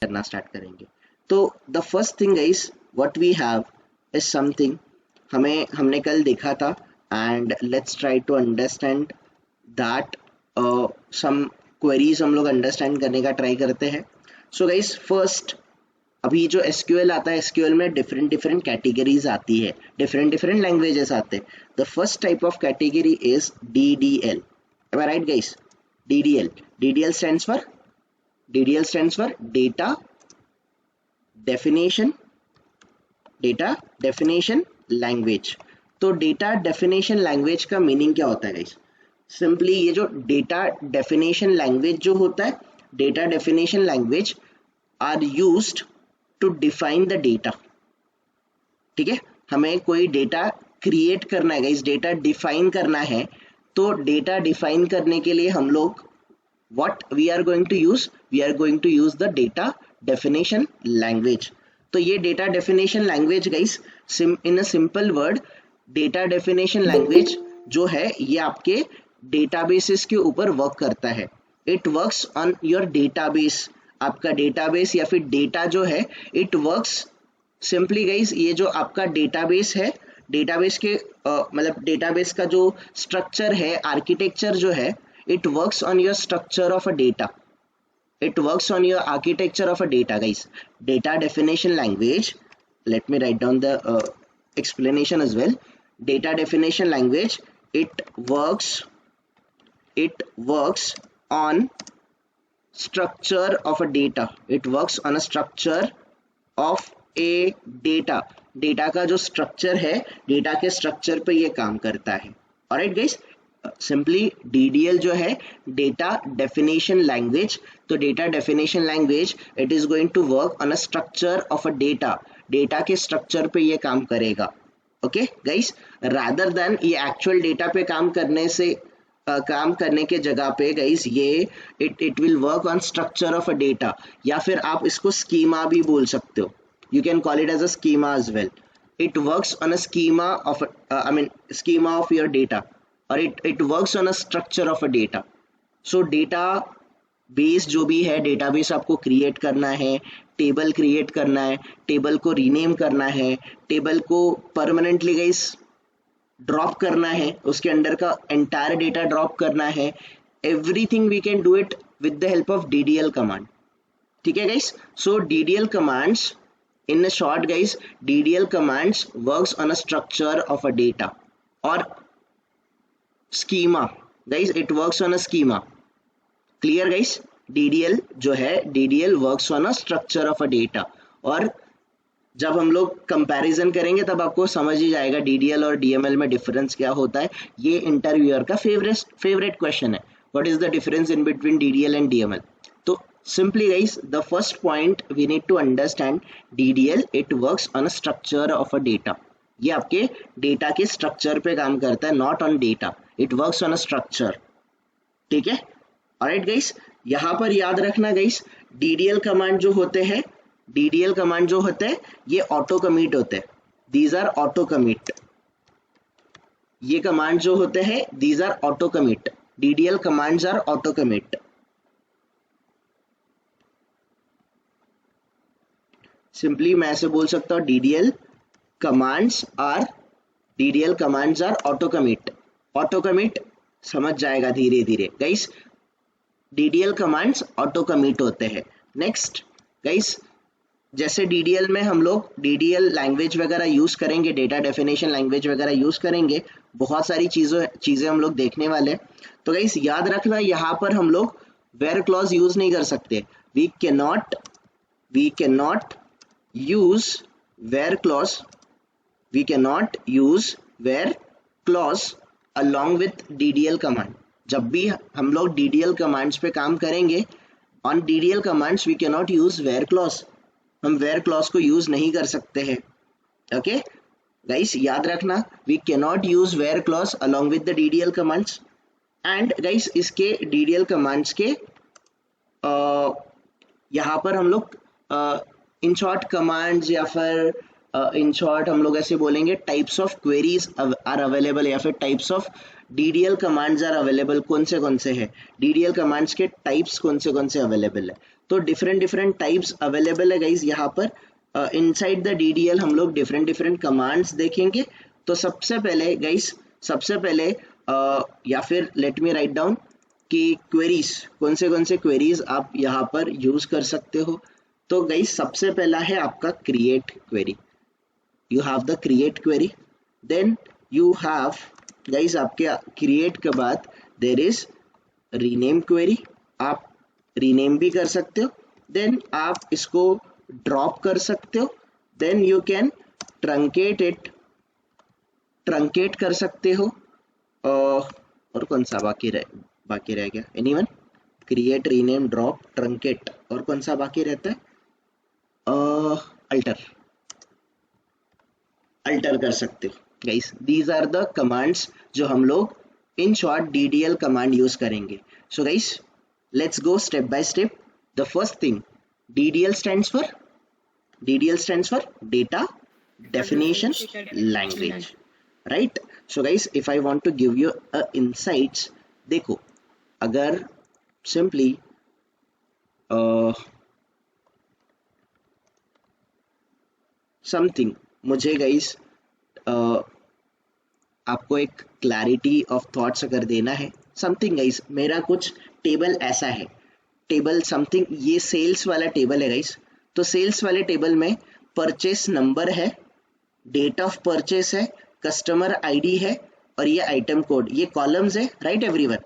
करना स्टार्ट करेंगे। तो the first thing guys what we have is something, हमने कल देखा था, and let's try to understand that some queries हम लोग अंडरस्टैंड करने का ट्राई करते हैं। सो गाइस फर्स्ट, अभी जो एसक्यूएल आता है, एसक्यूएल में डिफरेंट डिफरेंट कैटेगरीज आती है, डिफरेंट डिफरेंट लैंग्वेजेस आते हैं। The first type of category is DDL. am I right guys? DDL stands for data definition language. तो डेटा डेफिनेशन लैंग्वेज का मीनिंग क्या होता है गाइस? सिंपली ये जो डेटा डेफिनेशन लैंग्वेज जो होता है, data definition language are used to define the data. ठीक है, हमें कोई डेटा क्रिएट करना है गाइस, डेटा डिफाइन करना है। तो डेटा डिफाइन करने के लिए हम लोग what we are going to use, we are going to use the data definition language। तो ये data definition language guys, in a simple word, data definition language जो है ये आपके databases के ऊपर वर्क करता है। it works on your database, आपका database या फिर data जो है it works simply guys, ये जो आपका database है, database के मतलब database का जो structure है, architecture जो है, it works on your structure of a data, it works on your architecture of a data guys। Data definition language, let me write down the explanation as well। Data definition language, it works on structure of a data, it works on a structure of a data। Data का जो structure है, data के structure पे ये काम करता है। Alright guys, simply DDL जो है डेटा डेफिनेशन लैंग्वेज। तो data definition language it is going to work on a structure of a data, data के स्ट्रक्चर पे ये काम करेगा। ओके गाइस, रादर देन ये एक्चुअल डेटा पे काम करने से काम करने के जगह पे गाइस ये it will work on structure of a data, या फिर आप इसको स्कीमा भी बोल सकते हो। You can call it as a schema as well। It works on a schema of schema of your data, or it works on a structure of a data। So data base जो भी है, database आपको create करना है, table create करना है, table को rename करना है, टेबल को परमानेंटली गाइस ड्रॉप करना है, उसके अंडर का एंटायर डेटा ड्रॉप करना है। Everything we can do it with the help of DDL command. ठीक है guys, so DDL commands, in a short guys, DDL commands works on a structure of a data or schema guys, it works on a schema। clear guys, DDL जो है DDL works on a structure of a data। और जब हम लोग comparison करेंगे तब आपको समझ ही जाएगा DDL और DML में डिफरेंस क्या होता है। ये इंटरव्यूअर का फेवरेट क्वेश्चन है, what is the difference in between DDL and DML। तो simply guys, the first point we need to understand, DDL it works on a structure of a data। ये आपके data के structure पे काम करता है, not on data, it works on a structure. ठीक है, ऑलराइट गाइस, यहाँ पर याद रखना गाइस, DDL कमांड जो होते हैं, DDL कमांड जो होते हैं ये ऑटो कमिट होते हैं, दीज आर ऑटो कमिट। ये कमांड जो होते हैं these are auto commit, DDL commands are auto commit. Simply मैं ऐसे बोल सकता हूँ DDL commands are auto commit. Auto commit समझ जाएगा धीरे धीरे guys, DDL commands auto commit होते हैं। नेक्स्ट गाइस, जैसे DDL में हम लोग DDL लैंग्वेज वगैरह यूज करेंगे, डेटा डेफिनेशन लैंग्वेज वगैरह यूज करेंगे, बहुत सारी चीजें हम लोग देखने वाले हैं। तो गाइस याद रखना, यहाँ पर हम लोग वेयर क्लॉज यूज नहीं कर सकते। We can not use where clause, we cannot use where clause along with DDL command। जब भी हम लोग DDL commands पे काम करेंगे, on DDL commands we cannot use where clause, हम where clause को use नहीं कर सकते हैं। ओके गाइस, याद रखना, we cannot use where clause along with the DDL commands। and guys इसके DDL commands के यहाँ पर हम लोग इन शॉर्ट कमांड्स, या फिर इन शॉर्ट हम लोग ऐसे बोलेंगे types of queries are available, या फिर types of DDL commands are available, कौन से हैं, DDL कमांड्स के टाइप्स कौन से अवेलेबल है। तो डिफरेंट टाइप्स अवेलेबल है गाइज यहाँ पर। इनसाइड द DDL हम लोग डिफरेंट कमांड्स देखेंगे। तो सबसे पहले गाइज, या फिर लेट मी राइट डाउन कि क्वेरीज, कौन से क्वेरीज आप यहाँ पर यूज कर सकते हो। तो गाइज सबसे पहला है आपका create query. You have the create query, then you have guys आपके क्रिएट के बाद देर इज रीनेम क्वेरी, आप रीनेम भी कर सकते हो। देन आप इसको ड्रॉप कर सकते हो, देन यू कैन ट्रंकेट कर सकते हो। और कौन सा बाकी रह गया, anyone? Create, rename, drop, truncate, और कौन सा बाकी रहता है? अल्टर कर सकते हो guys. These are the commands जो हम लोग in short DDL command use करेंगे। So guys let's go step by step. The first thing, DDL stands for data definition language, right? So guys, if I want to give you insights, देखो अगर simply something, मुझे guys आपको एक clarity of thoughts अगर देना है, something guys, मेरा कुछ टेबल ऐसा है, टेबल समथिंग, ये सेल्स वाला टेबल है गाइस। तो सेल्स वाले टेबल में परचेस नंबर है, डेट ऑफ परचेस है, कस्टमर आईडी है, और ये आइटम कोड, ये कॉलम्स है, राइट एवरीवन?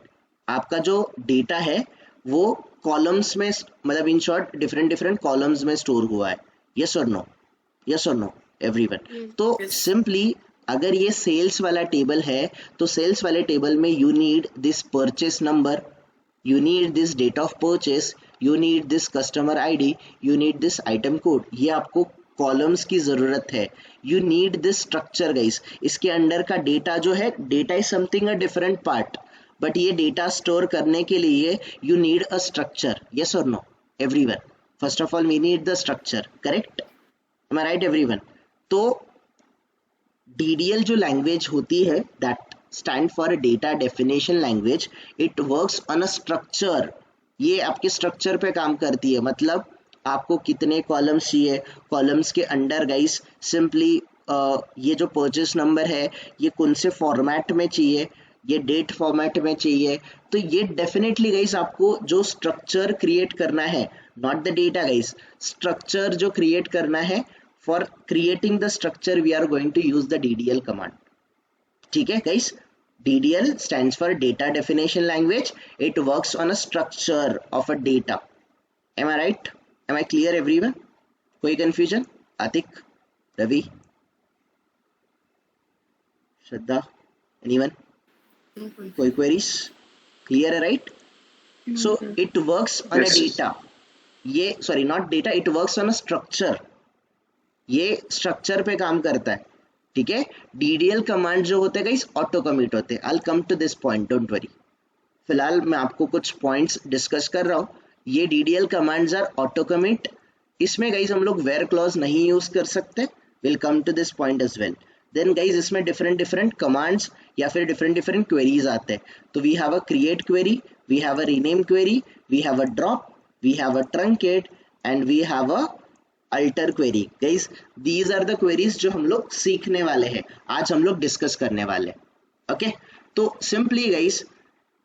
आपका जो डेटा है वो कॉलम्स में, मतलब इन शॉर्ट डिफरेंट कॉलम्स में स्टोर हुआ है। यस और नो? यस और नो एवरीवन? तो सिंपली अगर ये सेल्स वाला टेबल है तो सेल्स वाले टेबल में you need this purchase number, you need this date of purchase, you need this customer ID, you need this item code। ये आपको कॉलम्स की जरूरत है। you need this structure guys। इसके अंडर का डेटा जो है, data is something a different part, but ये डेटा स्टोर करने के लिए you need a structure। yes or no everyone? first of all we need the structure, correct? am I right everyone? तो DDL जो language होती है, that stand for data definition language, it works on a structure। ये आपके structure पे काम करती है, मतलब आपको कितने कॉलम्स चाहिए, कॉलम्स के अंडर गाइस सिंपली ये जो परचेस नंबर है ये कौन से फॉर्मेट में चाहिए, ये डेट फॉर्मेट में चाहिए। तो ये डेफिनेटली गाइस आपको जो स्ट्रक्चर क्रिएट करना है, not the data guys, structure जो क्रिएट करना है, for creating the structure we are going to use the DDL command. ठीक है guys? DDL stands for data definition language, it works on a structure of a data। am I right? am I clear everyone? कोई confusion? Atiq, Ravi, श्रद्धा, anyone? कोई queries? clear है right? so it works on a data, ये sorry not data, it works on a structure, ये structure पे काम करता है। ठीक है? DDL कमांड जो होते हैं गाइस ऑटो कमिट होते हैं। I will come to this point, don't worry. फिलहाल मैं आपको कुछ पॉइंट्स डिस्कस कर रहा हूँ। ये DDL commands are auto commit. इसमें गाइस हम लोग वेयर क्लॉज नहीं यूज कर सकते। Will come to this point as well. Then guys इसमें डिफरेंट कमांड्स या फिर डिफरेंट क्वेरीज आते हैं। तो we have a create query, we have a rename query, we have a drop, we have a truncate and we have a alter query. Guys these are the queries जो हम लोग सीखने वाले हैं, आज हम लोग डिस्कस करने वाले हैं। ओके? तो सिंपली गाइस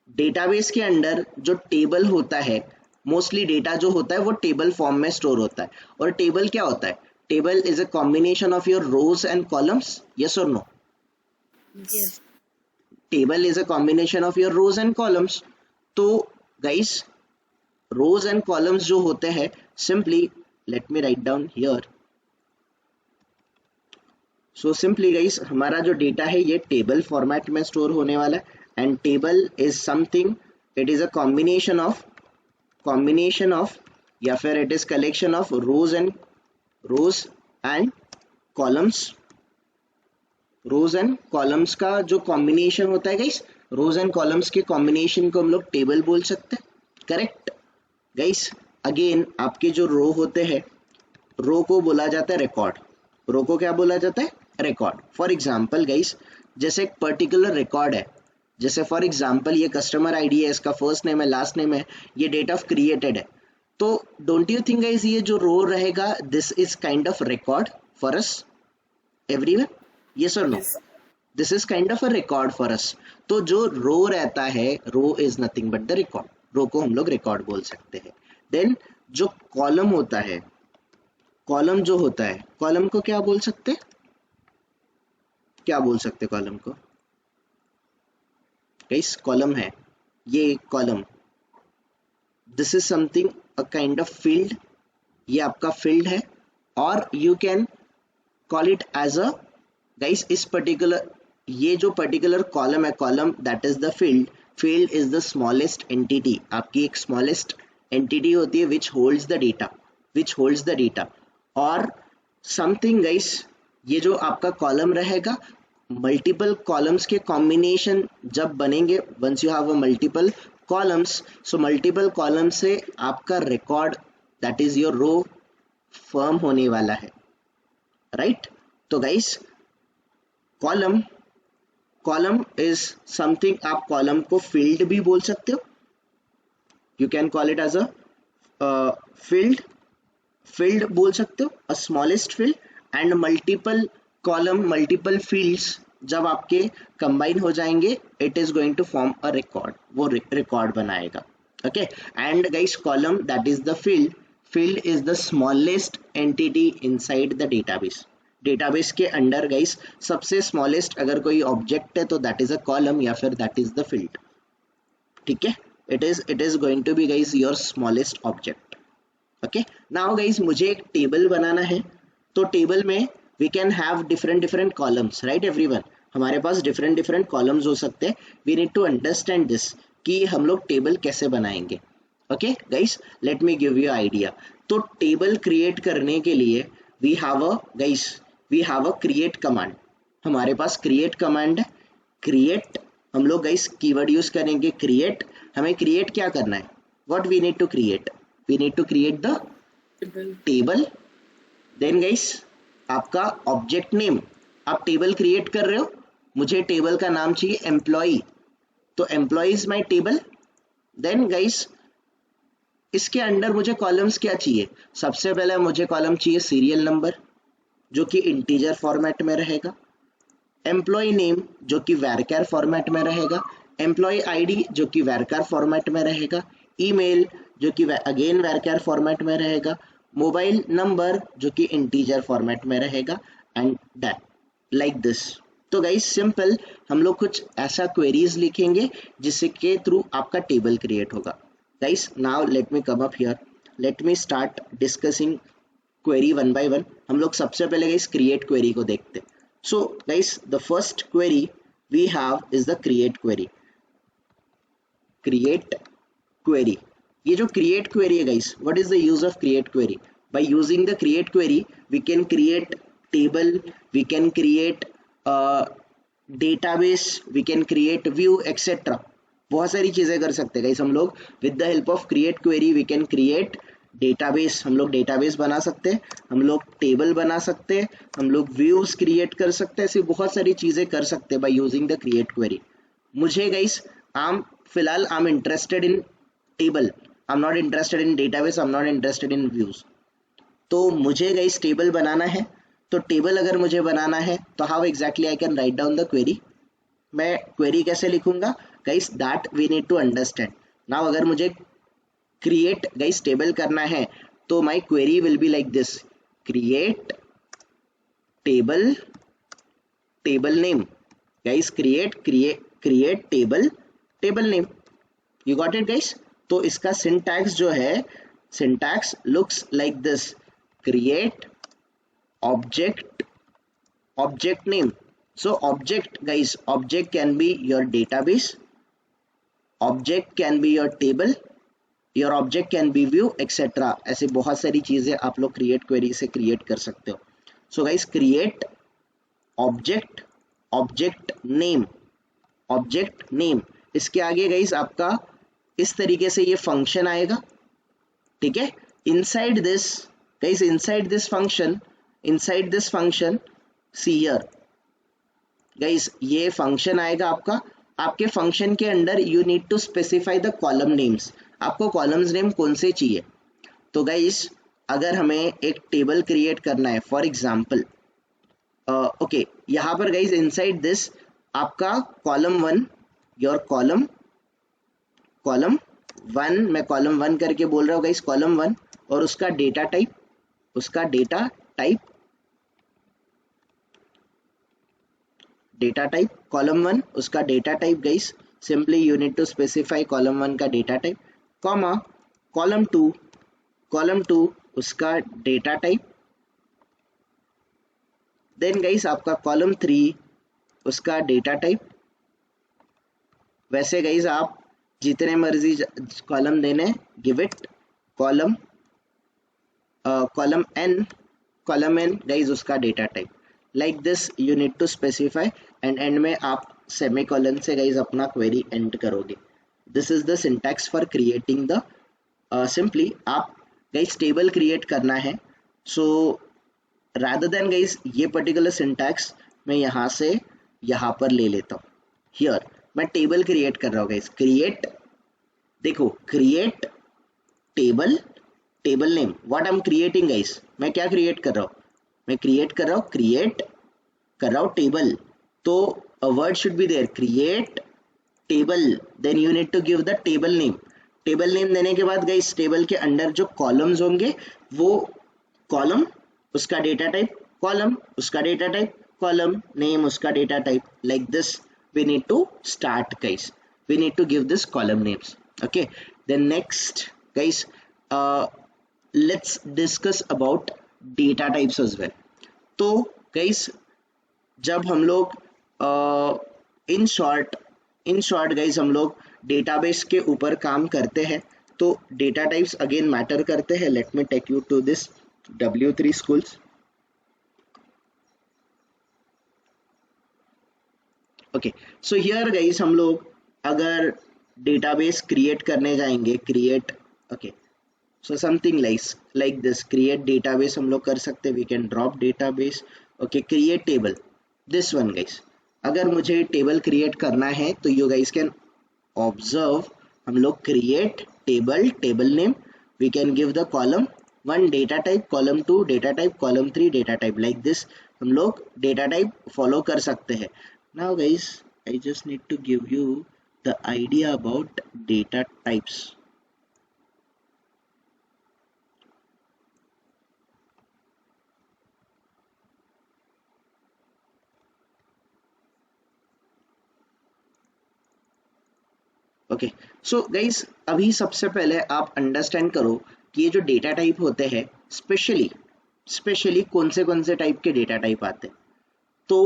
डेटाबेस के अंदर जो टेबल होता है, मोस्टली डेटा जो होता है वो टेबल फॉर्म में स्टोर होता है। और टेबल क्या होता है? Table is a combination of your rows and columns. Yes और no? Yes. Table is a combination of your rows and columns. तो गाइस रोज एंड कॉलम्स जो होते हैं, simply let me write down here। so simply guys हमारा जो data है ये table format में स्टोर होने वाला है। And table is something, it is a combination of या फिर it is collection of rows and columns. Rows and columns का जो कॉम्बिनेशन होता है गाइस, रोज एंड कॉलम्स के कॉम्बिनेशन को हम लोग टेबल बोल सकते हैं। Correct guys? अगेन आपके जो रो होते हैं, रो को बोला जाता है रिकॉर्ड। रो को क्या बोला जाता है? रिकॉर्ड। फॉर एग्जाम्पल गाइस जैसे एक पर्टिकुलर रिकॉर्ड है, जैसे फॉर एग्जांपल ये कस्टमर आईडी है, इसका फर्स्ट नेम है, लास्ट नेम है, ये डेट ऑफ क्रिएटेड है, तो डोंट यू थिंक गाइस ये जो रो रहेगा this is kind of record for us everyone, yes और no? Yes. This is kind of a record for us. तो जो रो रहता है, row is nothing but the record, row को हम लोग रिकॉर्ड बोल सकते हैं। देन जो कॉलम होता है, कॉलम जो होता है, कॉलम को क्या बोल सकते हैं, क्या बोल सकते हैं कॉलम को? गाइस कॉलम है, ये column, this is something a kind of field, ये आपका फील्ड है, और you can call it as a, guys इस पर्टिकुलर, ये जो पर्टिकुलर कॉलम है, column that is the field, field is the smallest entity, आपकी एक स्मॉलेस्ट एंटिटी होती है which holds the data, which holds the data, और समथिंग गाइस, ये जो आपका कॉलम रहेगा, मल्टीपल कॉलम्स के कॉम्बिनेशन जब बनेंगे, once you have a multiple columns, so multiple column से आपका record that is your row form होने वाला है, राइट? तो guys column, column is something, आप कॉलम को फील्ड भी बोल सकते हो, you can call it as a field, field बोल सकते हो, a smallest field, and multiple column, multiple fields जब आपके कंबाइन हो जाएंगे, it is going to form a record, वो रिकॉर्ड बनाएगा, okay? And guys column that is the field, field is the smallest entity inside the database, database के under guys सबसे smallest अगर कोई ऑब्जेक्ट है तो दैट इज अ कॉलम या फिर दैट इज द फील्ड, ठीक है? It is going to be guys your smallest object, okay? Now guys मुझे एक टेबल बनाना है, तो टेबल में we can have different different columns, right everyone? हमारे पास डिफरेंट डिफरेंट कॉलम्स हो सकते हैं, we need to understand this कि हम लोग टेबल कैसे बनाएंगे, okay guys? Let me give you idea. तो टेबल क्रिएट करने के लिए we have a, guys we have a create command, हमारे पास क्रिएट कमांड है, क्रिएट, हम लोग गाइस कीवर्ड यूज करेंगे क्रिएट, हमें क्रिएट क्या करना है, what we need to create, we need to create the Table. Table, then guys आपका ऑब्जेक्ट नेम, आप टेबल क्रिएट कर रहे हो, मुझे टेबल का नाम चाहिए एम्प्लॉय, तो employee is my table, then guys इसके अंडर मुझे कॉलम्स क्या चाहिए, सबसे पहले मुझे कॉलम चाहिए सीरियल नंबर जो कि इंटीजर फॉर्मेट में रहेगा, एम्प्लॉय नेम जो कि वैरकर फॉर्मेट में रहेगा, एम्प्लॉय आईडी जो कि वैरकर फॉर्मेट में रहेगा, ईमेल जो कि अगेन वैरकर फॉर्मेट में रहेगा, मोबाइल नंबर जो कि इंटीजर फॉर्मेट में रहेगा, एंड दैट लाइक दिस। तो गाइस सिंपल हम लोग कुछ ऐसा क्वेरीज लिखेंगे जिसके थ्रू आपका टेबल क्रिएट होगा। Guys now let me come up here, let me start discussing query one by one. हम लोग सबसे पहले गाइस क्रिएट क्वेरी को देखते हैं। So guys the first query we have is the create query, create query. ये जो create query है guys, what is the use of create query? By using the create query we can create table, we can create database, we can create view etcetera, बहुत सारी चीजें कर सकते हैं guys हम लोग। With the help of create query we can create database, हम लोग डेटाबेस बना सकते हैं, हम लोग टेबल बना सकते हैं, हम लोग व्यूज क्रिएट कर सकते हैं, ऐसी बहुत सारी चीजें कर सकते हैं bye using the create query. मुझे गाइस फिलहाल I am interested in table, I am not interested in database, I am not interested in views. तो मुझे गाइस टेबल बनाना है, तो टेबल अगर मुझे बनाना है तो how exactly I can write down the query, मैं क्वेरी कैसे लिखूंगा guys, that we need to understand. Now अगर मुझे क्रिएट गाइस टेबल करना है तो my query will be like this, create table, table name, guys create table, table name, you got it guys? तो इसका सिंटैक्स जो है, syntax looks like this, create object, object name. So object guys, object can be your database, object can be your table, your object can be view etc. ऐसे बहुत सारी चीजें आप लोग create query से create कर सकते हो। So guys create object, object name, object name, इसके आगे guys आपका इस तरीके से ये function आएगा, ठीक है? Inside this guys, inside this function see here guys, ये फंक्शन आएगा आपका आपके फंक्शन के अंदर you need to specify the column names, आपको कॉलम्स नेम कौन से चाहिए। तो गाइस अगर हमें एक टेबल क्रिएट करना है फॉर एग्जांपल, ओके यहाँ पर गाइस इनसाइड दिस आपका कॉलम 1, योर कॉलम 1, मैं कॉलम 1 करके बोल रहा हूँ गाइस, कॉलम 1 और उसका डेटा टाइप, कॉलम 1 उसका data type guys, simply you need to specify column 1 का डेटा टाइप, कॉमा कॉलम 2 उसका डेटा टाइप, देन गाइस आपका कॉलम 3 उसका डेटा टाइप। वैसे गाइस आप जितने मर्जी कॉलम देने, give it column n guys उसका data type, like this you need to specify and end में आप सेमीकोलन से गाइस अपना क्वेरी एंड करोगे। This is the syntax for creating the simply आप गाइस टेबल क्रिएट करना है, सो रादर देन गाइस ये पर्टिकुलर सिंटैक्स मैं यहाँ से यहाँ पर ले लेता हूँ। हियर मैं टेबल क्रिएट कर रहा हूँ गाइस, क्रिएट, देखो create table name, what I am creating guys, मैं क्या क्रिएट कर रहा हूँ, मैं क्रिएट कर रहा हूँ टेबल, तो a word should be there, create table, then you need to give the table name. Table name देने के बाद गाइस टेबल के अंदर जो कॉलम्स होंगे वो कॉलम उसका डेटा टाइप, कॉलम उसका डेटा टाइप, कॉलम नेम उसका data type, like this we need to start guys, we need to give this column names, okay। then next guys let's discuss about data types as well। तो guys जब हम लोग in short guys हम लोग database के ऊपर काम करते हैं तो डेटा टाइप्स अगेन मैटर करते हैं। Let me take you to this W3 schools। Okay so here guys हम लोग अगर डेटाबेस क्रिएट करने जाएंगे, create, okay so something like this, create database हम लोग कर सकते हैं, we can drop database, okay create table, this one guys. अगर मुझे टेबल क्रिएट करना है तो यू गाइज कैन ऑब्जर्व, हम लोग create table name, we can give the column 1 data type, column 2 data type, column 3 data type, like this हम लोग data type follow कर सकते हैं। Now guys I just need to give you the idea about data types। Okay so guys अभी सबसे पहले आप understand करो कि ये जो डेटा टाइप होते हैं स्पेशली कौन से टाइप के डेटा टाइप आते हैं। तो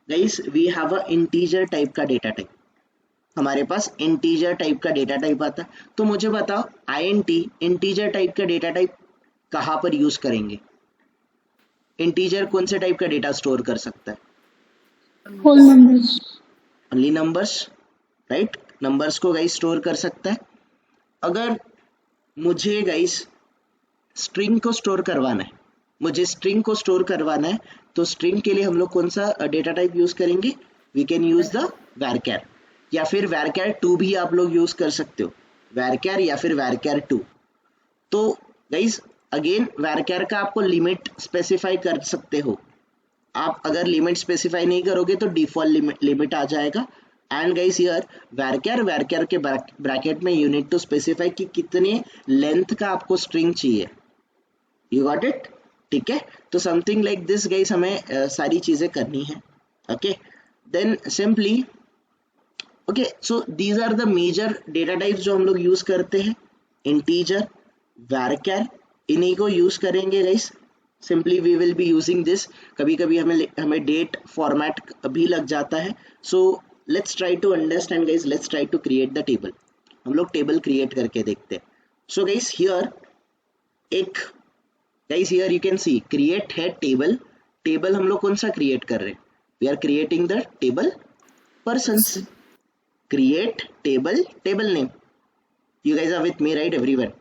guys we have a integer type का डेटा टाइप, हमारे पास इंटीजर टाइप का डेटा टाइप आता है। तो मुझे बताओ इंटीजर टाइप का डेटा टाइप कहाँ पर यूज करेंगे, इंटीजर कौन से टाइप का डेटा स्टोर कर सकता है, whole numbers, only numbers, right, numbers को गाइस स्टोर कर सकता है। अगर मुझे गाइस स्ट्रिंग को स्टोर करवाना है, तो स्ट्रिंग के लिए हम लोग कौन सा डेटा टाइप यूज करेंगे, we can use the varchar, या फिर varchar 2 भी आप लोग यूज कर सकते हो, varchar या फिर varchar 2। तो गाइस अगेन varchar का आपको लिमिट स्पेसिफाई कर सकते हो, आप अगर लिमिट स्पेसिफाई नहीं करोगे तो डिफॉल्ट लिमिट आ जाएगा। एंड गाइस हियर varchar के ब्रैकेट में यू नीड टू स्पेसिफाई कि कितने लेंथ का आपको स्ट्रिंग चाहिए, यू गॉट इट, ठीक है। तो समथिंग लाइक दिस गाइस हमें सारी चीजें करनी है, okay then simply, okay so these are the major data types जो हम लोग यूज करते हैं, इंटीजर, varchar, इन्हीं को यूज करेंगे guys. Simply we will be using this, कभी कभी हमें डेट फॉर्मेट भी लग जाता है। So let's try to understand guys, let's try to create the table, हम लोग टेबल क्रिएट करके देखते हैं। सो गाइस हियर एक guys here you can see create है टेबल हम लोग कौन सा क्रिएट कर रहे हैं, we are creating the table persons, create table name, you guys are with me right everyone,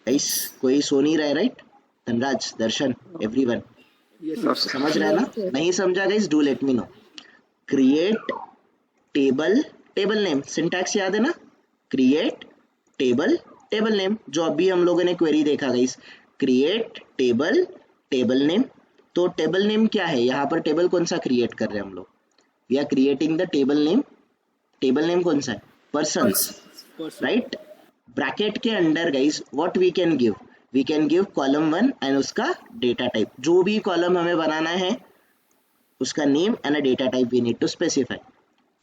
guys कोई सो नहीं रहा है राइट, धनराज, दर्शन, एवरीवन समझ रहा है ना, नहीं समझा guys do let me know. Create table table name, syntax याद है ना, क्रिएट टेबल टेबल नेम, जो अभी हम लोगों ने क्वेरी देखा guys, create table table name. तो टेबल नेम क्या है, यहाँ पर टेबल कौन सा क्रिएट कर रहे हैं हम लोग, we are creating the table name. Table name कौन सा है, पर्सन्स, राइट। ब्रैकेट के under guys what we can give column 1 and उसका डेटा टाइप, जो भी कॉलम हमें बनाना है उसका name and a data type we need to specify.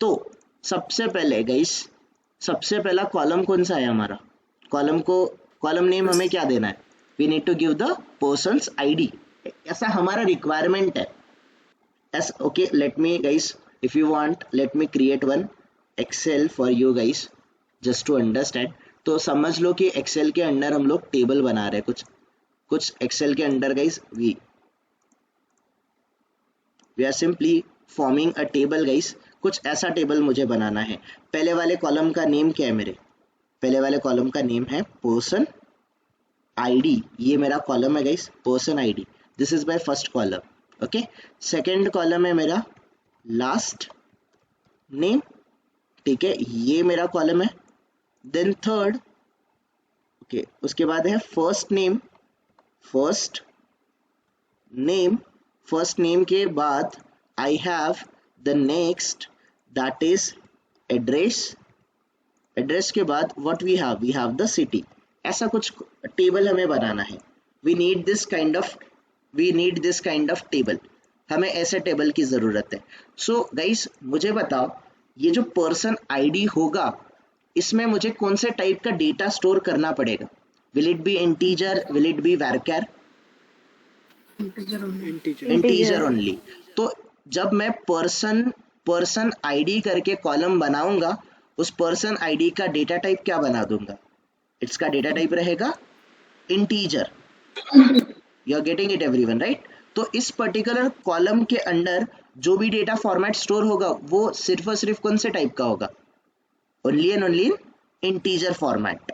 तो सबसे पहले गाइस, सबसे पहला कॉलम कौन सा है हमारा, कॉलम नेम हमें क्या देना है, we need to give the persons ID, ऐसा हमारा रिक्वायरमेंट है। as okay, let me guys, if you want let me create one excel for you guys just to understand। तो समझ लो कि एक्सेल के अंदर हम लोग टेबल बना रहे हैं, कुछ एक्सेल के अंदर guys we are simply forming a table guys. कुछ ऐसा टेबल मुझे बनाना है। पहले वाले कॉलम का नेम क्या है, मेरे पहले वाले कॉलम का नेम है पर्सन आईडी, ये मेरा कॉलम है guys, person ID, this is my first column. Okay, second column है मेरा लास्ट नेम, ठीक है, ये मेरा कॉलम है। देन थर्ड, ओके, उसके बाद है फर्स्ट नेम, फर्स्ट नेम के बाद I have the next that is address के बाद what we have the city. ऐसा कुछ टेबल हमें बनाना है। We need this kind of table, हमें ऐसे टेबल की ज़रूरत है। सो गाइस मुझे बताओ, ये जो पर्सन आईडी होगा इसमें मुझे कौन से टाइप का डेटा स्टोर करना पड़ेगा, will it be integer, will it be varchar, integer only. तो जब मैं पर्सन आईडी करके कॉलम बनाऊंगा, उस पर्सन आईडी का डेटा टाइप क्या बना दूंगा, इसका डेटा टाइप रहेगा integer. You are getting it everyone, right. तो इस पर्टिकुलर कॉलम के अंदर जो भी डेटा फॉर्मेट स्टोर होगा वो सिर्फ और सिर्फ कौन से टाइप का होगा, only and only in integer format.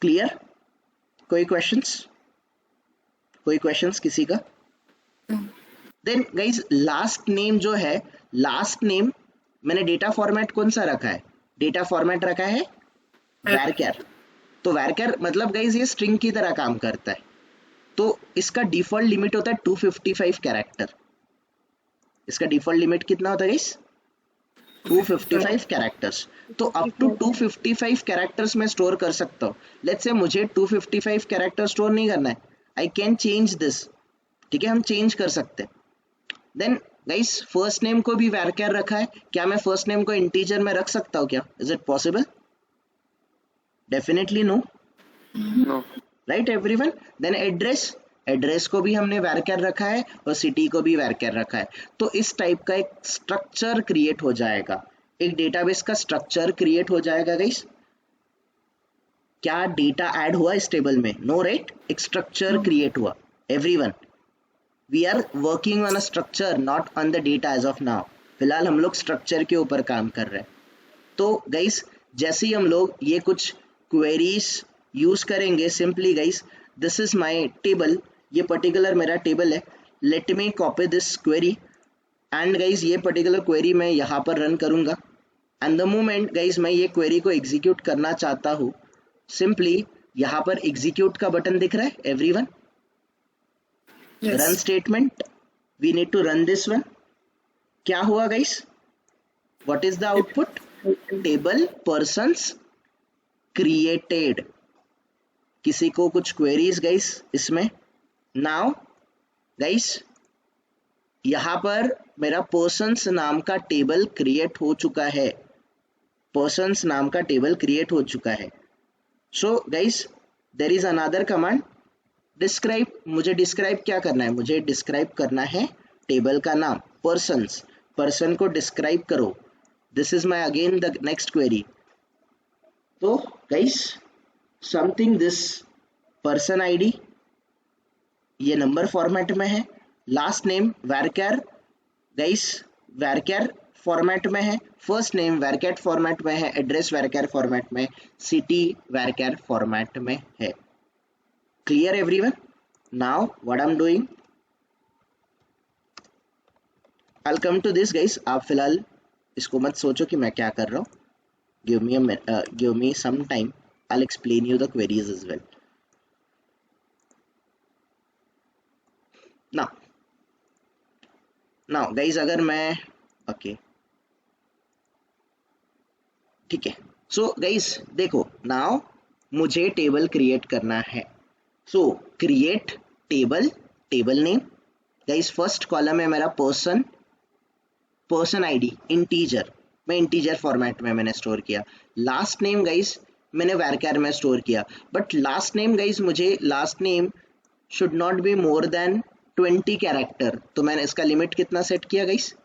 Clear, कोई क्वेश्चंस किसी का? देन गाइज लास्ट नेम जो है, लास्ट नेम मैंने डेटा फॉर्मेट कौन सा रखा है, डेटा फॉर्मेट रखा है वैरचर। तो वैरचर मतलब गाइज ये स्ट्रिंग की तरह काम करता है। तो इसका डिफॉल्ट लिमिट होता है 255 कैरेक्टर। इसका डिफॉल्ट लिमिट कितना होता है गाइज, 255 कैरेक्टर्स। तो अप टू 255 कैरेक्टर्स में स्टोर कर सकता हूँ। लेट्स से मुझे 255 कैरेक्टर स्टोर नहीं करना है, आई कैन चेंज दिस, ठीक है, हम चेंज कर सकते हैं। देन गाइस फर्स्ट नेम को भी वैरचर रखा है, क्या मैं फर्स्ट नेम को इंटीजर में रख सकता हूँ क्या, is it possible? Definitely no, right everyone. Then address को भी हमने वैरचर रखा है और सिटी को भी वैरचर रखा है। तो इस टाइप का एक स्ट्रक्चर क्रिएट हो जाएगा, एक डेटाबेस का स्ट्रक्चर क्रिएट हो जाएगा गाइस। क्या डेटा ऐड हुआ इस टेबल में? नो, राइट, एक स्ट्रक्चर क्रिएट हुआ everyone. We are working on a structure, not on the data as of now. फिलहाल हम लोग स्ट्रक्चर के ऊपर काम कर रहे हैं। तो गाइस जैसे ही हम लोग ये कुछ क्वेरीज यूज करेंगे, simply guys this is my table, ये पर्टिकुलर मेरा टेबल है, let me copy this query and guys ये पर्टिकुलर क्वेरी मैं यहाँ पर रन करूँगा। एंड द मोमेंट गाइस मैं ये क्वेरी को एग्जीक्यूट करना चाहता हूँ, सिंपली यहाँ पर एग्जीक्यूट का बटन दिख रहा है everyone, run statement, we need to run this one. क्या हुआ guys, what is the output, table persons created. किसी को कुछ क्वेरीज गाइस इसमें? नाउ गाइस यहाँ पर मेरा पर्सन्स नाम का टेबल क्रिएट हो चुका है, पर्सन्स नाम का टेबल क्रिएट हो चुका है। So guys there is another command, describe. मुझे डिस्क्राइब क्या करना है, मुझे डिस्क्राइब करना है टेबल का नाम पर्सन्स, पर्सन को डिस्क्राइब करो। This is my again the next query. तो guys something this person ID ये नंबर फॉर्मेट में है, last name varchar guys varchar format में है, फर्स्ट नेम वैरचर फॉर्मेट में है, एड्रेस वैरचर फॉर्मेट में, सिटी वैरचर फॉर्मेट में है। Clear everyone? Now what I'm doing, I'll come to this guys। आप फिलहाल इसको मत सोचो कि मैं क्या कर रहा हूँ. Give me some time. I'll explain you the queries as well. Now guys, अगर मैं ओके ठीक है. सो गाइस देखो, नाउ मुझे टेबल क्रिएट करना है. सो create table, table name. Guys first column है मेरा पर्सन आईडी इंटीजर, मैं इंटीजर फॉर्मेट में मैंने स्टोर किया. लास्ट नेम गाइस मैंने वैरकर में स्टोर किया. बट लास्ट नेम गाइस, मुझे last name should not be more then 20 character. तो मैंने इसका लिमिट कितना सेट किया गाइस?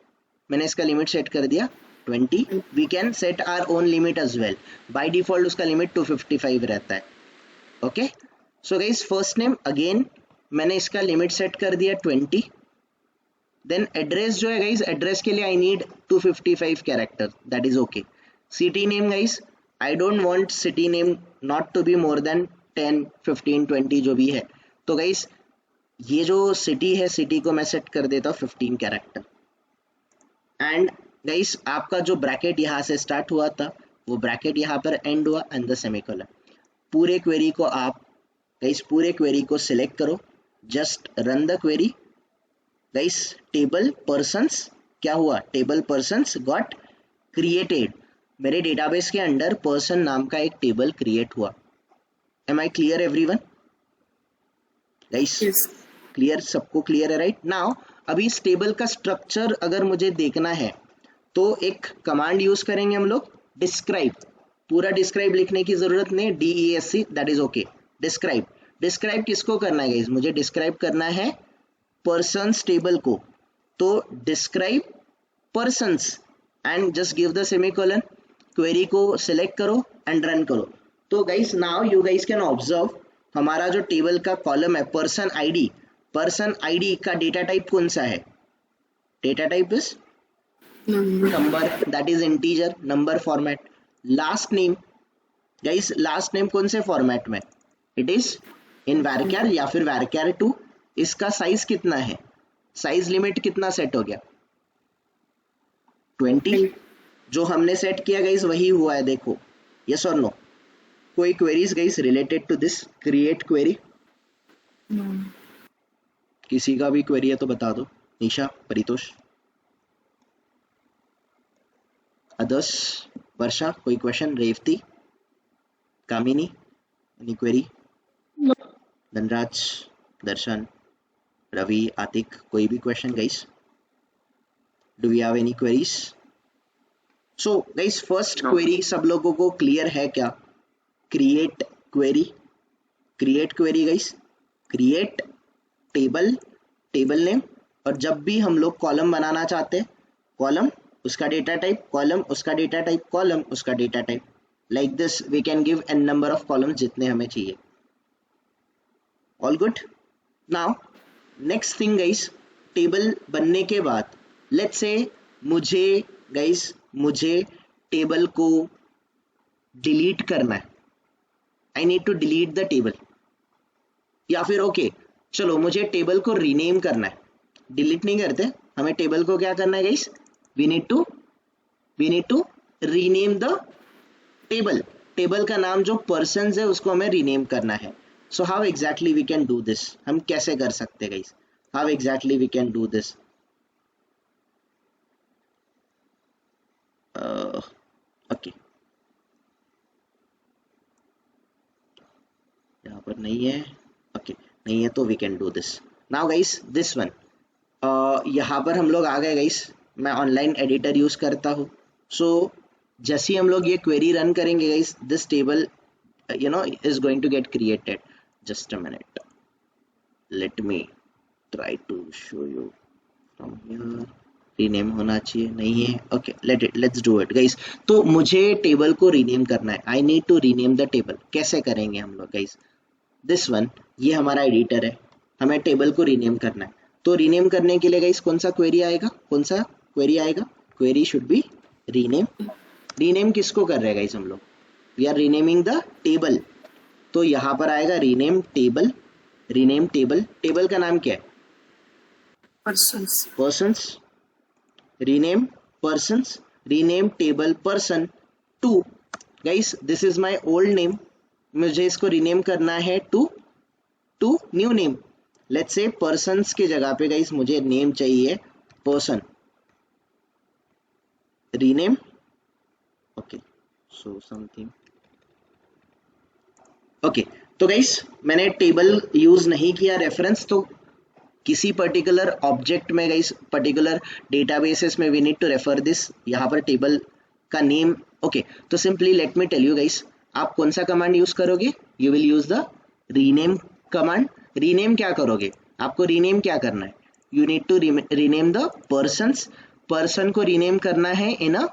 मैंने इसका लिमिट सेट कर दिया 20. We can set our own limit as well. By default उसका लिमिट 255 रहता है. Okay. So guys first name again मैंने इसका लिमिट सेट कर दिया 20. देन एड्रेस जो है गाइस, एड्रेस के लिए I need 255 character, that is okay. City name guys, I don't want city name not to be more than 10 15 20 जो भी है. तो गाइस ये जो सिटी है, सिटी को मैं सेट कर देता हूँ 15 कैरेक्टर. एंड गाइस आपका जो ब्रैकेट यहाँ से स्टार्ट हुआ था वो ब्रैकेट यहाँ पर एंड हुआ एंड द सेमीकोलन. पूरे क्वेरी को आप गाइस पूरे क्वेरी को सिलेक्ट करो, just run the query. Guys table persons क्या हुआ? Table persons got created. मेरे डेटाबेस के अंडर पर्सन नाम का एक टेबल क्रिएट हुआ. Am I clear everyone? Guys clear? सबको क्लियर है राइट? नाउ अभी इस टेबल का स्ट्रक्चर अगर मुझे देखना है तो एक कमांड यूज करेंगे हम लोग, डिस्क्राइब. पूरा डिस्क्राइब लिखने की जरूरत नहीं, DESC, that is okay. Describe. Describe किसको करना है गाइस? मुझे डिस्क्राइब करना है पर्सन्स टेबल को. तो describe persons and just give the semicolon. Query को सिलेक्ट करो एंड रन करो. तो guys now you guys can observe हमारा जो टेबल का कॉलम है पर्सन आईडी का डेटा टाइप कौन सा है? Data type is number, that is integer, number format. Last name guys, last name कौन से फॉर्मेट में? इट इज इन varchar या फिर varchar 2. इसका साइज कितना है? साइज लिमिट कितना सेट हो गया? 20. जो हमने सेट किया गाइस वही हुआ है, देखो. यस और नो? कोई queries guys related to this create query? किसी का भी क्वेरी है तो बता दो. निशा, परितोष, अदर्स, वर्षा, कोई question? Revathi, Kamini, any query? Dhanraj, Darshan, Ravi, Aatik, कोई भी question guys? Do we have any queries? So guys first query सब लोगों को क्लियर है क्या? Create query. Create query guys, create table, table name. और जब भी हम लोग कॉलम बनाना चाहते हैं, कॉलम उसका डेटा टाइप, कॉलम उसका डेटा टाइप, कॉलम उसका data type. Like this we can give n number of columns जितने हमें चाहिए. All good? Now next thing guys, table बनने के बाद लेट्स से मुझे टेबल को डिलीट करना है. I need to delete the table. या फिर ओके चलो मुझे टेबल को रीनेम करना है. डिलीट नहीं करते, हमें टेबल को क्या करना है guys? We need to rename the table. Table का नाम जो पर्सन्स है उसको हमें रीनेम करना है. So how exactly we can do this? हम कैसे कर सकते हैं guys? How exactly we can do this? Okay, यहाँ पर नहीं है. ओके नहीं है तो we can do this. Now guys this one, यहाँ पर हम लोग आ गए गाइस. मैं ऑनलाइन एडिटर यूज करता हूँ. सो जैसे ही हम लोग ये क्वेरी रन करेंगे guys, this table is going to get created. Just a minute, let me try to show you from here. Rename होना चाहिए, नहीं है. Okay let's do it guys. तो मुझे टेबल को रीनेम करना है. I need to rename the table. कैसे करेंगे हम लोग गाइस? दिस वन, ये हमारा एडिटर है, हमें टेबल को रीनेम करना है. तो रीनेम करने के लिए गाइस कौन सा क्वेरी आएगा? Query should be rename. Rename किसको कर रहे हैं गाइस हम लोग? We are renaming the table. तो यहाँ पर आएगा रीनेम टेबल. टेबल का नाम क्या है? Persons. Rename persons. Rename table person to, guys this is my old name, मुझे इसको रीनेम करना है to new name. Let's say persons के जगह पे गाइस मुझे नेम चाहिए person, rename, okay so something, okay. तो गाइस मैंने टेबल यूज नहीं किया रेफरेंस, तो किसी पर्टिकुलर ऑब्जेक्ट में गाइस पर्टिकुलर डेटाबेसेस में we need to refer this, यहाँ पर टेबल का नेम, ओके। तो simply let me tell you guys, आप कौन सा कमांड यूज करोगे, you will use the rename command. Rename क्या करोगे, आपको रीनेम क्या करना है, you need to rename the persons, person को रीनेम करना है in a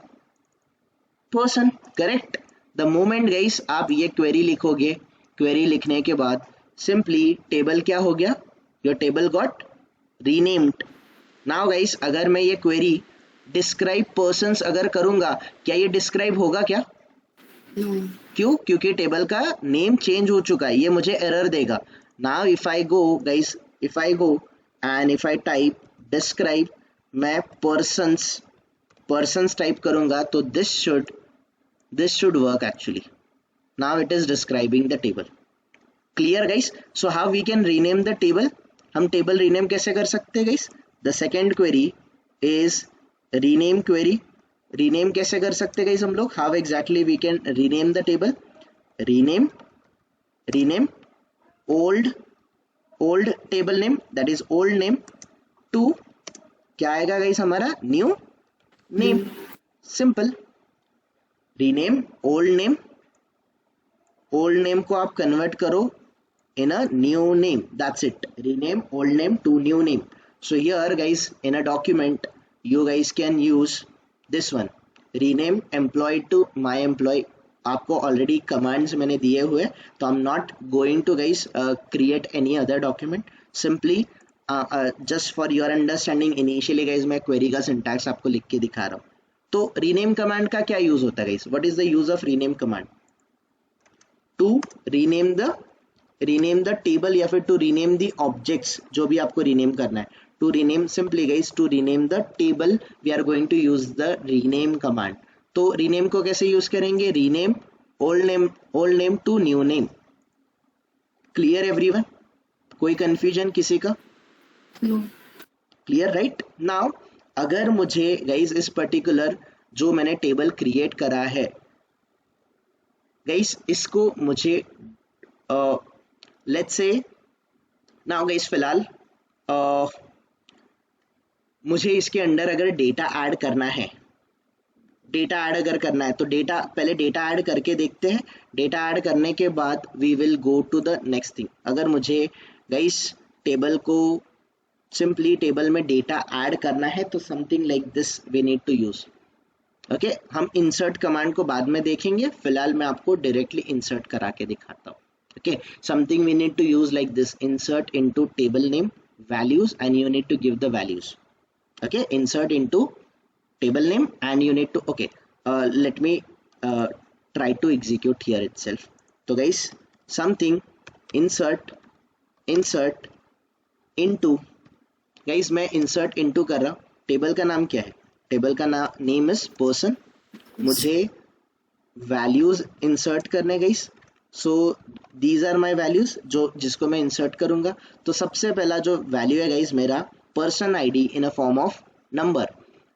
person, correct. The moment guys आप ये क्वेरी लिखोगे, क्वेरी लिखने के बाद सिंपली टेबल क्या हो गया, your table got renamed. Now guys अगर मैं ये क्वेरी डिस्क्राइब पर्सन्स अगर करूंगा, क्या ये डिस्क्राइब होगा क्या, No. क्यों, क्योंकि टेबल का नेम चेंज हो चुका है, ये मुझे एरर देगा। Now if I go guys, if I go and if I type describe, मैं पर्सन्स टाइप करूंगा तो this should work actually. Now it is describing the table, clear guys. So how we can rename the table, हम table rename कैसे कर सकते हैं guys, the second query is rename query. Rename कैसे कर सकते हैं गाइस हम लोग, how exactly we can rename the table, rename old table name, that is old name to क्या आएगा गाइस हमारा, new name, simple. Rename old name को आप कन्वर्ट करो in a new name, that's it, rename old name to new name। So here guys in a document you guys can use this one, rename employee to my employee। आपको already commands मैंने दिए हुए, तो I'm not going to guys create any other document, simply just for your understanding initially guys मैं query का syntax आपको लिख के दिखा रहा हूँ। तो rename command का क्या यूज होता है guys, what is the use of rename command, to rename the table या फिर to rename the objects, जो भी आपको rename करना है, to rename simply guys to rename the table we are going to use the rename command। तो rename को कैसे यूज करेंगे, rename old name to new name, clear everyone, कोई confusion किसी का, No. Clear right. नाउ अगर मुझे guys इस पर्टिकुलर जो मैंने टेबल क्रिएट करा है गाइज, इसको मुझे लेट्स से नाउ गाइज फिलहाल मुझे इसके अंदर अगर डेटा ऐड करना है, डेटा ऐड अगर करना है तो डेटा पहले डेटा ऐड करके देखते हैं, डेटा ऐड करने के बाद we will go to the next thing. अगर मुझे गाइस टेबल को सिंपली टेबल में डेटा ऐड करना है तो something like this we need to use, okay. हम इंसर्ट कमांड को बाद में देखेंगे, फिलहाल मैं आपको डायरेक्टली इंसर्ट करा के दिखाता हूँ, okay. Something we need to use like this, insert into table name values and you need to give the values, okay, insert into table name and you need to, okay, let me try to execute here itself। तो guys something insert into, guys मैं insert into कर रहा हूँ, table का नाम क्या है, table का नेम इज पर्सन, मुझे वैल्यूज इंसर्ट करने guys, so these are my values जो जिसको मैं इंसर्ट करूंगा। तो सबसे पहला जो वैल्यू है गाइस मेरा person ID in a form of number,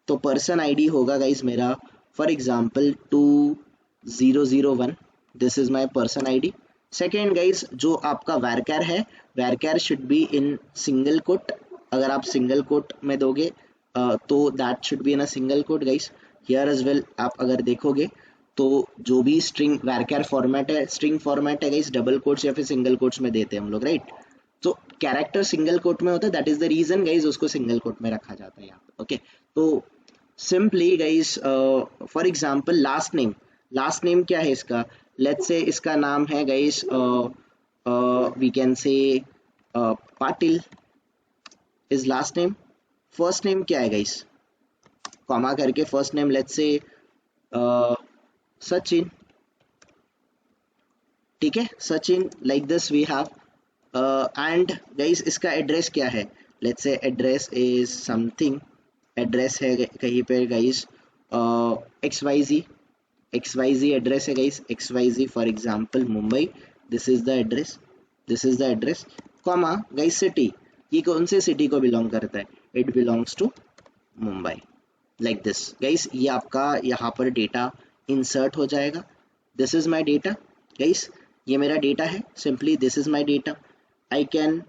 तो पर्सन आईडी होगा गाइस मेरा for example 2001, this is my person ID. Second guys जो आपका वैरकर है, varchar should be in single quote, अगर आप सिंगल कोट में दोगे तो that should be in a single quote guys. Here as well आप अगर देखोगे तो जो भी स्ट्रिंग वैरकर फॉर्मेट है, स्ट्रिंग फॉर्मेट है गाइस, डबल कोट्स या फिर सिंगल कोट्स में देते हैं हम लोग, राइट। तो कैरेक्टर सिंगल कोट में होता है, that is the reason guys उसको सिंगल कोट में रखा जाता है यहाँ पे, ओके। तो simply guys for example last name क्या है इसका, लेट्स से इसका नाम है guys we can say Patil is last name. First name क्या है गाइस, कॉमा करके first name let's say Sachin, ठीक है, Sachin like this we have. And guys इसका एड्रेस क्या है, let's say address is something, address है कहीं पे गाइस XYZ एड्रेस है guys, XYZ for example Mumbai, this is the address, comma guys city, ये कौन से सिटी को बिलोंग करता है, it belongs to Mumbai, like this guys. ये आपका यहाँ पर डेटा इंसर्ट हो जाएगा। This is my data guys, ये मेरा डेटा है, simply this is my data. I can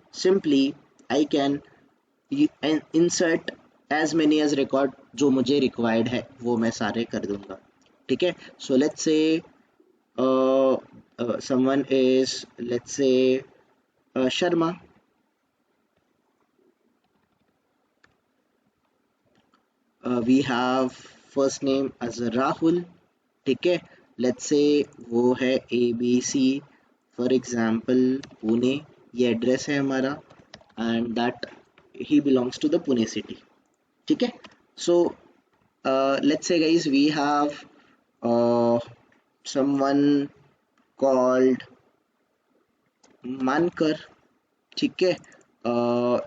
insert as many as record, जो मुझे रिक्वायर्ड है वो मैं सारे कर दूंगा, ठीक है। So let's say someone is, let's say Sharma, we have first name as Rahul, ठीक है। लेट्स से वो है ABC फॉर एग्जांपल पुणे, ये एड्रेस है हमारा, and that he belongs to the Pune city, ठीक है। So let's say guys we have someone called Mankar, ठीक है।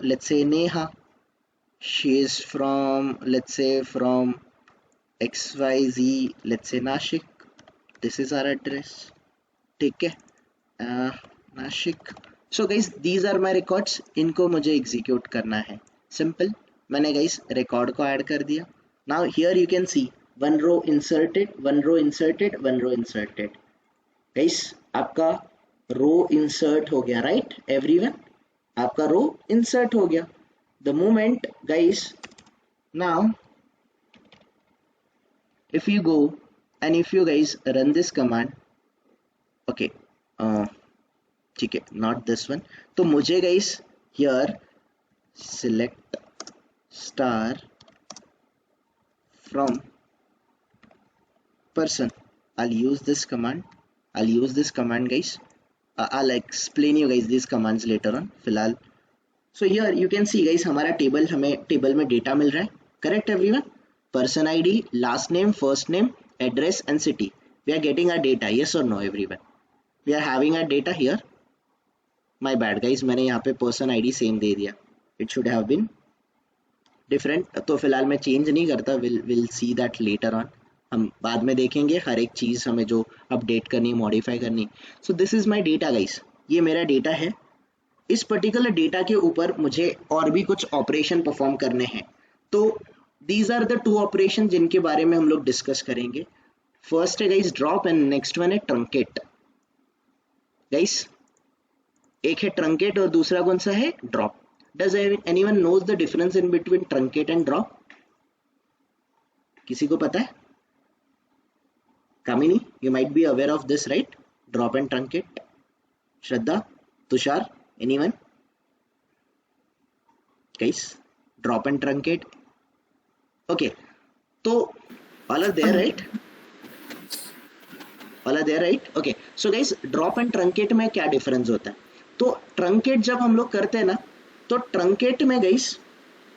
Let's say Neha, she is from, let's say from XYZ, let's say Nashik, this is our address, ठीक है, Nashik. So guys these are my records, इनको मुझे execute करना है, simple. मैंने guys record को ऐड कर दिया। Now here you can see one row inserted, one row inserted, one row inserted. Guys आपका रो इंसर्ट हो गया, राइट एवरीवन, आपका रो इंसर्ट हो गया। The moment guys, now if you go and if you guys run this command, okay, ठीक है, not this one, तो मुझे guys here select star from person, I'll use this command guys, I'll explain you guys these commands later on, फिलहाल। So here you can see guys हमारा table, हमें table में data मिल रहा है, correct everyone, person ID, last name, first name, address and city, we are getting our data, yes और no everyone, we are having our data here. My bad guys, मैंने यहाँ पे person ID same दे दिया, it should have been different, तो फिलहाल मैं change नहीं करता, will see that later on, हम बाद में देखेंगे हर एक चीज़ हमें जो अपडेट करनी, मॉडिफाई करनी। So this is my data guys, ये मेरा डेटा है। इस पर्टिकुलर डेटा के ऊपर मुझे और भी कुछ ऑपरेशन परफॉर्म करने हैं, तो these are the two operation जिनके बारे में हम लोग डिस्कस करेंगे। फर्स्ट है guys drop and next one है ट्रंकेट। गाइस एक है ट्रंकेट और दूसरा कौन सा है, drop. Does anyone knows the difference in between truncate and drop? किसी को पता है? Kamini, you might be aware of this right, drop and truncate. Shraddha, Tushar, anyone guys, drop and truncate, okay, so all are there right, okay, so guys drop and truncate में क्या difference होता है? तो truncate जब हम लोग करते हैं ना, तो ट्रंकेट में गाइस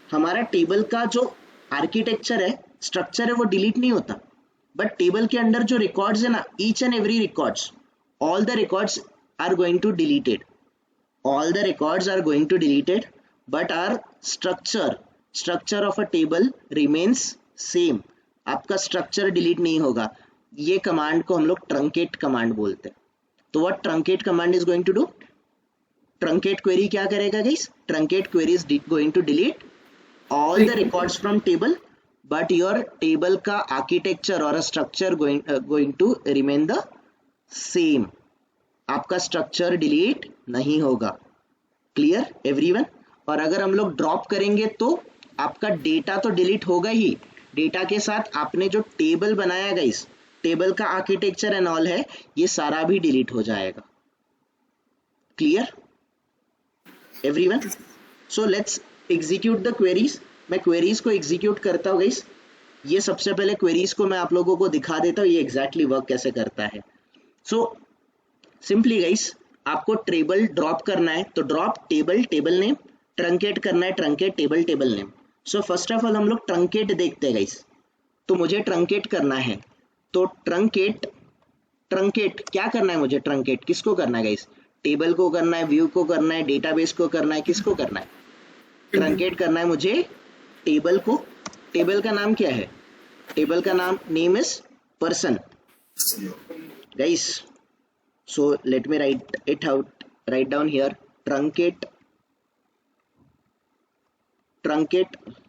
हमारा टेबल का जो आर्किटेक्चर है, स्ट्रक्चर है, वो डिलीट नहीं होता, बट टेबल के अंदर जो रिकॉर्ड्स है ना, each and every records, all the records are going to deleted, all the records are going to deleted, but our structure of a table remains same, आपका स्ट्रक्चर डिलीट नहीं होगा। ये command को हम लोग ट्रंकेट कमांड बोलते हैं। तो what truncate command is going to do, truncate query क्या करेगा guys, truncate query is going to delete all the records from table, but your table का आर्किटेक्चर और structure going to remain the same, आपका structure delete नहीं होगा। Clear everyone? और अगर हम लोग ड्रॉप करेंगे तो आपका डेटा तो डिलीट होगा ही, डेटा के साथ आपने जो टेबल बनाया गाइस, टेबल का आर्किटेक्चर एंड ऑल है, ये सारा भी डिलीट हो जाएगा। Clear everyone? So let's execute the queries. मैं क्वेरीज को एग्जीक्यूट करता हूँ गाइस। ये सबसे पहले क्वेरीज को मैं आप लोगों को दिखा देता हूँ ये एग्जैक्टली वर्क कैसे करता है। सो सिंपली गाइस आपको टेबल ड्रॉप करना है, तो drop table, table name, truncate करना है, truncate table, table name. So first of all हम लोग ट्रंकेट देखते हैं गाइस, तो मुझे ट्रंकेट करना है, तो ट्रंकेट क्या करना है मुझे, ट्रंकेट किसको करना है गाइस, टेबल को करना है, व्यू को करना है, डेटाबेस को करना है, किसको करना है, ट्रंकेट करना है मुझे टेबल को। टेबल का नाम क्या है, टेबल का name is person guys. So let me write down here truncate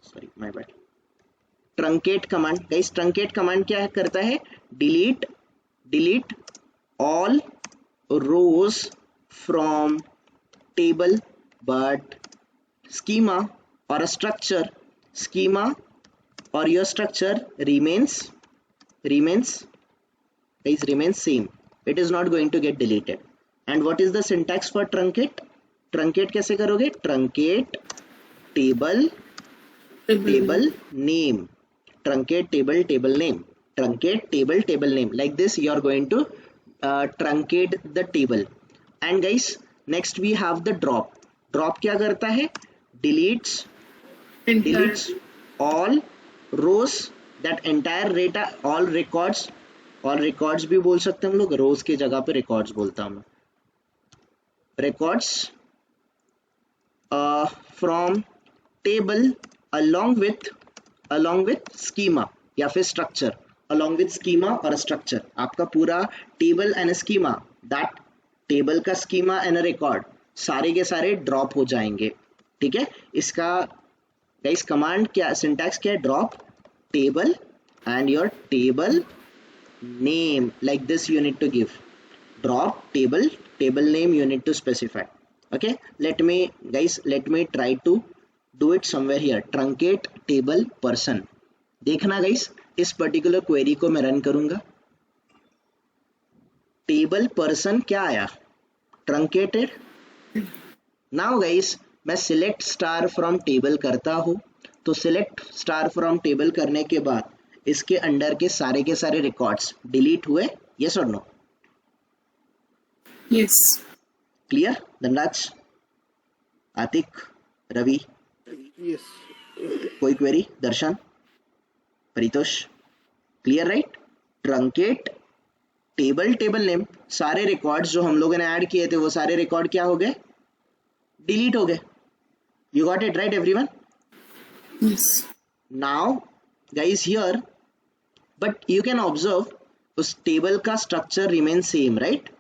sorry my bad truncate command guys. truncate command क्या करता है? delete all rows from table but schema or a structure or your structure remains same. It is not going to get deleted. And what is the syntax for truncate? truncate कैसे करोगे? truncate table name, truncate table name, truncate table name. Like this you are going to truncate the table. And guys, next we have the drop क्या करता है? deletes all rows, that entire data, all records भी बोल सकते हैं हम लोग, रोज की जगह पे रिकॉर्ड्स बोलता हूँ मैं. records from table along with schema या फिर structure. along with schema और structure, आपका पूरा table and schema, that table का schema and a record सारे के सारे ड्रॉप हो जाएंगे. ठीक है, इसका गाइस कमांड क्या, सिंटैक्स क्या है? Drop table and your table name. Like this you need to give drop table name you need to specify. Okay, let me try to do it somewhere here. truncate table person. देखना guys, इस particular query को मैं run करूंगा. Table person क्या आया? truncated. Now guys मैं select star from table करता हूं, तो सिलेक्ट स्टार फ्रॉम टेबल करने के बाद इसके अंडर के सारे रिकॉर्ड्स डिलीट हुए. यस और no? Yes. Clear? Dhanraj, Aatik, Ravi, Yes. कोई query? Darshan, Paritosh, clear right? Truncate table name, सारे रिकॉर्ड्स जो हम लोगों ने ऐड किए थे वो सारे रिकॉर्ड क्या हो गए? डिलीट हो गए. You got it right everyone? Yes. Now guys here, but you can observe उस टेबल का स्ट्रक्चर रिमेन सेम राइट?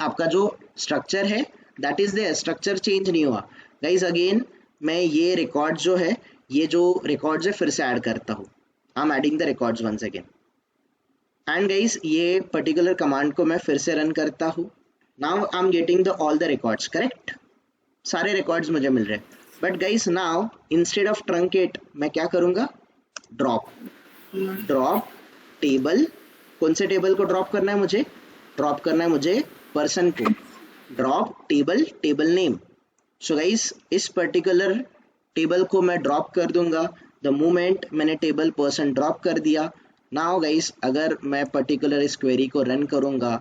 आपका जो स्ट्रक्चर है that is there, structure change नहीं हुआ. गाइस अगेन मैं ये रिकॉर्ड जो है, ये जो रिकॉर्ड्स है फिर से ऐड करता हूँ. I am adding the records once again. And guys ये पर्टिकुलर कमांड को मैं फिर से रन करता हूँ. Now I am getting the all the records, correct? सारे रिकॉर्ड्स मुझे मिल रहे हैं. But guys now instead of truncate मैं क्या करूँगा? Drop table. कौन से टेबल को ड्रॉप करना है मुझे? ड्रॉप करना है मुझे पर्सन को. Drop table name. So guys इस पर्टिकुलर टेबल को मैं ड्रॉप कर दूंगा द मोमेंट मैंने टेबल पर्सन ड्रॉप कर दिया. नाउ गाइस अगर मैं पर्टिकुलर इस क्वेरी को रन करूंगा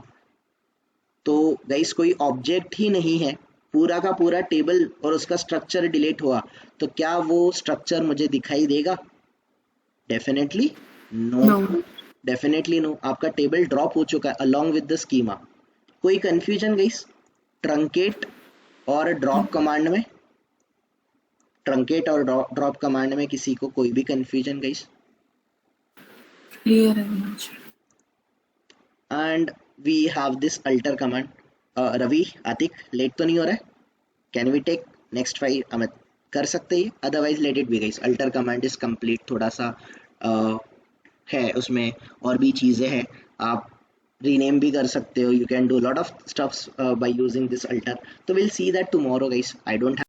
तो गाइस कोई ऑब्जेक्ट ही नहीं है, पूरा का पूरा टेबल और उसका स्ट्रक्चर डिलीट हुआ, तो क्या वो स्ट्रक्चर मुझे दिखाई देगा? Definitely no. Definitely no. आपका टेबल ड्रॉप हो चुका है अलॉन्ग विद द स्कीमा. कोई कंफ्यूजन गाइस ट्रंकेट और ड्रॉप कमांड में? ट्रंकेट और ड्रॉप कमांड में किसी को कोई भी कंफ्यूजन गाइस? Clear है मुझे. And we have this alter command. Ravi, Aatik, late तो नहीं हो रहा है? Can we take next 5? Amit कर सकते हैं, otherwise let it be guys. Alter command is complete. थोड़ा सा है उसमें और भी चीज़ें हैं, आप रीनेम भी कर सकते हो. You can do lot of stuffs by using this alter. तो will see that tomorrow guys. I don't